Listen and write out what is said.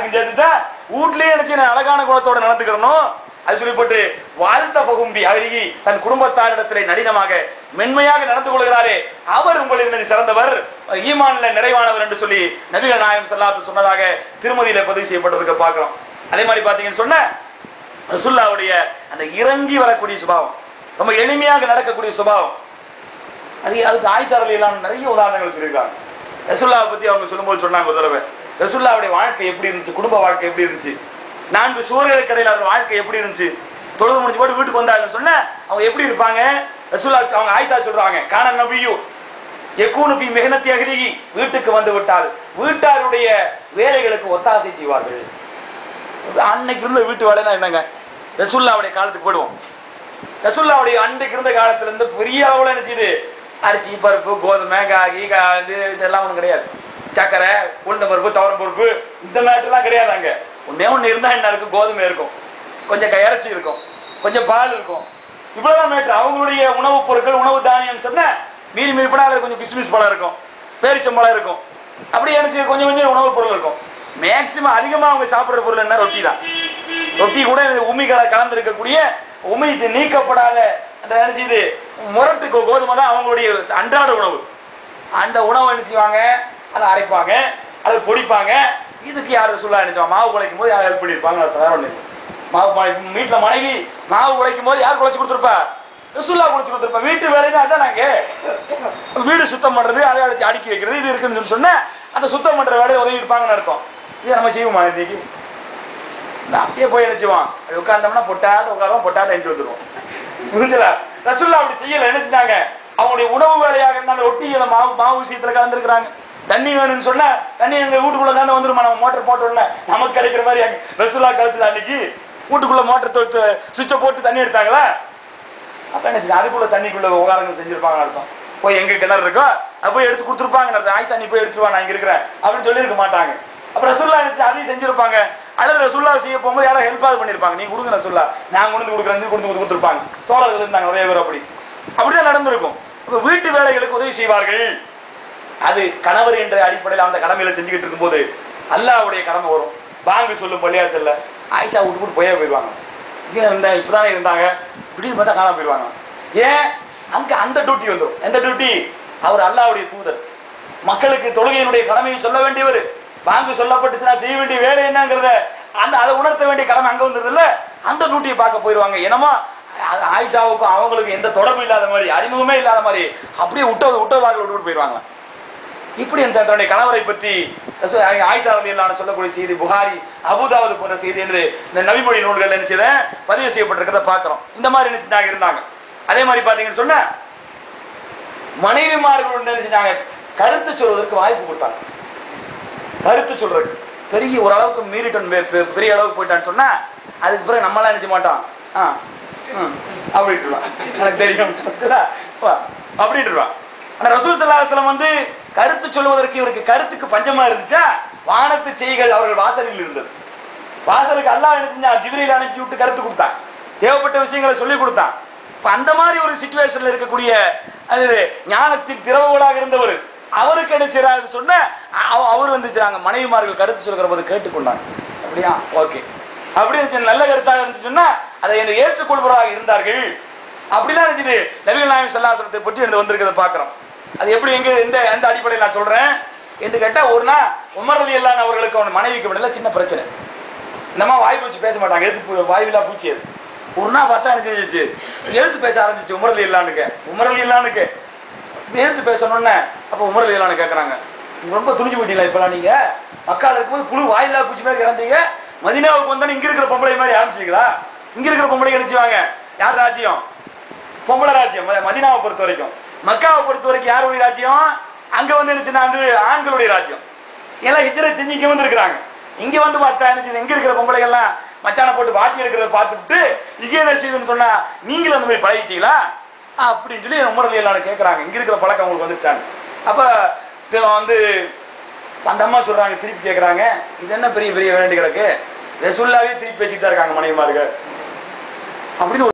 யாருக்கும் சேர்த்துட்டா வீட்லயே நினைச்சு அழகான குணத்தோட நடந்துக்கிறணும். அது சொல்லிப்பட்டு வாழ்த்த பகும்பி அருகி தன் குடும்பத்தாரிடத்திலே நளினமாக மென்மையாக நடந்து கொள்கிறாரே அவர் உங்களின் சிறந்தவர், ஈமான்ல நிறைவானவர் என்று சொல்லி நபிகள் நாயகம் ஸல்லல்லாஹு அலைஹி வஸல்லம் சொன்னதாக திருமதியில பதிவு செய்யப்பட்டிருக்க பார்க்கிறோம். அதே மாதிரி பாத்தீங்கன்னு சொன்ன ரசூலுல்லாஹ்வுடைய அந்த இறங்கி வரக்கூடிய சுபாவம், ரொம்ப எளிமையாக நடக்கக்கூடிய சுபாவம், அதுக்கு ஆயிஷா ரலியல்லாஹு அன்ஹா நிறைய உதாரணங்கள் சொல்லியிருக்காங்க. ரசூலுல்லாஹ் பத்தி அவங்க சொல்லும்போது சொன்னாங்க ஒரு தடவை, ரசூலுல்லாஹ்வுடைய வாழ்க்கை எப்படி இருந்துச்சு, குடும்ப வாழ்க்கை எப்படி இருந்துச்சு, 4 சுவர்களுக்கு இடையில அவர் வாழ்க்கை எப்படி இருந்துச்சு, தொழுது முடிஞ்சு போட்டு வீட்டுக்கு வந்தாங்கன்னு சொன்ன அவங்க எப்படி இருப்பாங்க. ரசூலுல்லாஹ் அவங்க ஆயிஷா சொல்றாங்க, கான நபியு யகூனு ஃபீ மிஹ்னத்தி அஹ்லிஹி, வீட்டுக்கு வந்து விட்டால் வீட்டாருடைய வேலைகளுக்கு ஒத்தாசை செய்வார்கள். அன்னைக்கு இருந்த வீட்டு வேலைன்னா என்னங்க, ரசூலுல்லாஹ்வுடைய காலத்துக்கு போடுவோம். ரசூலுல்லாஹ்வுடைய அன்றைக்கு இருந்த காலத்துல இருந்து பெரிய அளவுல என்ன செய்யுது, அரிசி பருப்பு கோதுமை காகி இதெல்லாம் ஒன்றும் கிடையாது. சக்கரை உளுந்த பருப்பு துவரம் பருப்பு இந்த நாட்டெல்லாம் கிடையாது. அங்க ஒண்ணு இருந்தா என்ன இருக்கும், கோதுமை இருக்கும், கொஞ்சம் இறைச்சி இருக்கும், கொஞ்சம் பால் இருக்கும், இவ்வளவுதான் மேட்ரு. அவங்களுடைய உணவுப் பொருட்கள் உணவு தானியம் சொன்ன மீறி மீறிப்படாத கொஞ்சம் கிஸ்மிஸ் பழம் இருக்கும், பேரிச்சம்பழம் இருக்கும், அப்படி என்ன செய்ய கொஞ்சம் கொஞ்சம் உணவுப் பொருள் இருக்கும். மேக்சிமம் அதிகமா அவங்க சாப்பிடுற பொருள் என்ன, ரொட்டி தான். ரொட்டி கூட உமிகளை கலந்திருக்கக்கூடிய உமி நீக்கப்படாத அந்த என்ன செய்யுது முரட்டு கோதுமை தான் அவங்களுடைய அன்றாட உணவு. அந்த உணவை என்ன செய்வாங்க, அதை அரைப்பாங்க, அதை பொடிப்பாங்க. இதுக்கு யார் ரசூலுல்லாஹ் நினைச்சோம், மாவு குழைக்கும் போது யார் ஹெல்ப் பண்ணியிருப்பாங்க. மாவு வீட்டில் மனைவி மாவு குழைக்கும் போது யார் குழைச்சி கொடுத்துருப்பா, ரசூலுல்லாஹ் குழைச்சி கொடுத்துருப்பா. வீட்டு வேலைதான் அதான். நாங்க வீடு சுத்தம் பண்றது, அதை அடுத்து அடுக்கி வைக்கிறது இது இருக்குன்னு சொன்ன அந்த சுத்தம் பண்ற வேலையை உதவி இருப்பாங்கன்னு அர்த்தம். இதை நம்ம செய்வோமா இன்னைக்கு? அப்படியே போய் என்ன செய்வோம், உட்கார்ந்தோம்னா பொட்டாட்டு உட்காரோம், பொட்டாட்டு எஞ்சி வந்துடுவோம். புரிஞ்சல? ரசூலுல்லாஹ் அப்படி செய்யல. என்ன செஞ்சாங்க, அவங்களுடைய உணவு வேலையாக இருந்தாலும் ரொட்டியில மாவு விஷயத்துல கலந்துருக்காங்க. தண்ணி வேணும்னு சொன்னா தண்ணி எங்க வீட்டுக்குள்ள தானே வந்துருமா, நம்ம மோட்டர் போட்ட உடனே நமக்கு கிடைக்கிற மாதிரி ரசூலுல்லாஹ் கழிச்சது. அன்னைக்கு வீட்டுக்குள்ள மோட்டர் சுவிட்சை போட்டு தண்ணி எடுத்தாங்களா, அப்ப என்ன அதுக்குள்ள தண்ணிக்குள்ள உபகாரங்கள் செஞ்சிருப்பாங்க அர்த்தம். போய் எங்க கிணறு இருக்கோ அது போய் எடுத்து கொடுத்துருப்பாங்க. ஆயிஷா நீ போய் எடுத்துருவா, நான் இங்க இருக்கிறேன் அப்படின்னு சொல்லியிருக்க மாட்டாங்க. அப்ப ரசூலுல்லாஹ் நினைச்சு அதையும் செஞ்சிருப்பாங்க. அல்லது ரசூலுல்லாஹ் செய்ய போகும்போது யாரும் ஹெல்ப்பாக பண்ணிருப்பாங்க, நீ கொடுங்க ரசூலுல்லாஹ், நான் கொண்டு கொடுக்குறேன் கொடுத்துருப்பாங்க. தோழர்கள் இருந்தாங்க நிறைய பேர், அப்படிதான் நடந்திருக்கும். இப்ப வீட்டு வேலைகளுக்கு உதவி செய்வார்கள். அது கணவர் என்ற அடிப்படையில் அந்த கடமையில செஞ்சுக்கிட்டு இருக்கும்போது அல்லாஹ்வுடைய கடமை வரும். பாங்கு சொல்லும் பள்ளியா செல்ல ஆயிஷா விட்டு போயே போயிடுவாங்க. இங்கே இருந்தா இப்பதானே இருந்தாங்க, இப்படின்னு பார்த்தா காணாம போயிடுவாங்க. ஏன், அங்க அந்த டியூட்டி வந்துடும். எந்த டியூட்டி, அவர் அல்லாஹ்வுடைய தூதர், மக்களுக்கு தொழுகையினுடைய கடமையை சொல்ல வேண்டியவர். பாங்கு சொல்லப்பட்டுச்சுன்னா செய்ய வேண்டிய வேலை என்னங்கிறத அதை உணர்த்த வேண்டிய கடமை அங்க வந்துருது இல்ல, அந்த டியூட்டியை பார்க்க போயிடுவாங்க. என்னமா ஆயிஷாவுக்கும் அவங்களுக்கு எந்த தொடர்பு இல்லாத மாதிரி, அறிமுகமே இல்லாத மாதிரி அப்படியே விட்டவார்கள் விட்டு போயிடுவாங்க. இப்படி தன்னுடைய கணவரை பற்றி ஆயிஷா ரலியல்லாஹு அன்ஹா சொல்லக்கூடிய செய்தி புகாரி அபூதாவுது போன்ற செய்தி என்று இந்த நபிமொழி நூல்கள் என்ன செய்ய பதிவு செய்யப்பட்டிருக்கிறத பார்க்கிறோம். இந்த மாதிரி என்ன செஞ்சாங்க இருந்தாங்க. அதே மாதிரி பாத்தீங்கன்னு சொன்ன மனைவிமார்கள் என்ன செஞ்சாங்க, கருத்து சொல்வதற்கு வாய்ப்பு கொடுத்தாங்க. கருத்து சொல்றது பெரிய ஓரளவுக்கு மீறிட்டன் பெரிய அளவுக்கு போயிட்டான்னு சொன்னா அதுக்கு பிறகு நம்மளாம் நினைச்ச மாட்டோம், அப்படின்ட்டுருவான், எனக்கு தெரியும் அப்படின்ட்டுருவான். ஆனா ரசூல் ஸல்லல்லாஹு அலைஹி வஸல்லம் கருத்து சொல்வதற்கு இவருக்கு கருத்துக்கு பஞ்சமா இருந்துச்சா, வானத்து செய்கள் அவர்கள் வாசலில் இருந்தது. வாசலுக்கு அல்லாஹ் என்ன செஞ்சா, ஜிப்ரீல் அனுப்பி விட்டு கருத்து கொடுத்தான், தேவைப்பட்ட விஷயங்களை சொல்லி கொடுத்தான். அந்த மாதிரி ஒரு சிச்சுவேஷன்ல இருக்கக்கூடிய ஞானத்தின் திறவுகோலாக இருந்தவர் அவருக்கு என்ன செய்யறாரு சொன்ன அவர் வந்துச்சாங்க, மனைவிமார்கள் கருத்து சொல்கிற போது கேட்டுக்கொண்டாங்க. அப்படியா, ஓகே, அப்படி நல்ல கருத்தாக இருந்துச்சு சொன்னா அதை என்னை ஏற்றுக்கொள்பவராக இருந்தார்கள். அப்படிலாம் இருந்துச்சு. நபிகள் நாயகம் ஸல்லல்லாஹு அலைஹி வஸல்லம் பற்றி வந்திருக்கிறத பார்க்கிறோம். அது எப்படி எங்க எந்த அடிப்படையில் நான் சொல்றேன் என்று கேட்டா, ஒரு நாள் உமர் ரலியல்லாஹு அன்ஹு அவர்களுக்கு அவன் மனைவிக்கு விடல சின்ன பிரச்சனை. இந்தமா வாய் பூச்சி பேச மாட்டாங்க, எதிர்த்து வாய்வில்லா பூச்சி. அது ஒரு நாள் பார்த்தா என்ன செஞ்சிச்சு, எழுத்து பேச ஆரம்பிச்சிச்சு. உமர் ரலியல்லாஹு அன்ஹுக்கு எழுத்து பேசணும்னு அப்போ உமர் ரலியல்லாஹு அன்ஹு கேட்கறாங்க, ரொம்ப துணிஞ்சு போயிட்டீங்களா இப்பெல்லாம், நீங்க மக்கால இருக்கும்போது புழு வாயில்லா பூச்சி மாதிரி இறந்தீங்க, மதீனாவுக்கு வந்தோன்னு இங்க இருக்கிற பொம்பளை மாதிரி ஆரம்பிச்சிங்களா? இங்க இருக்கிற பொம்பளை நினைச்சுவாங்க யார் ராஜ்யம், பொம்பளை ராஜ்யம். மதீனாவை பொறுத்த வரைக்கும், மக்காவை பொறுத்த வரைக்கும் யாருடைய ராஜ்யம், அங்க வந்து என்ன ஆண்களுடைய ராஜ்யம். எல்லாம் ஹிஜ்ரத் செஞ்சு இங்க வந்து இருக்கிறாங்க. இங்க வந்து பார்த்தா என்ன இங்க இருக்கிற பொம்பளைகள்லாம் மச்சான போட்டு வாட்டி எடுக்கிறத பார்த்துட்டு இங்கே என்ன செய்யுதுன்னு சொன்னா நீங்களும் அந்த மாதிரி பழகிட்டீங்களா அப்படின்னு சொல்லி உமர் ரலியல்லாஹு அன்ஹு கேட்கறாங்க. இங்க இருக்கிற பழக்கம் உங்களுக்கு வந்துருச்சாங்க. அப்ப வந்து அந்த அம்மா சொல்றாங்க, திருப்பி கேட்கறாங்க, இது என்ன பெரிய பெரிய வேண்டி கிடக்கு, ரசூலுல்லாஹ்வே திருப்பி பேசிட்டு தான் இருக்காங்க மனைவிமார்கள் அப்படின்னு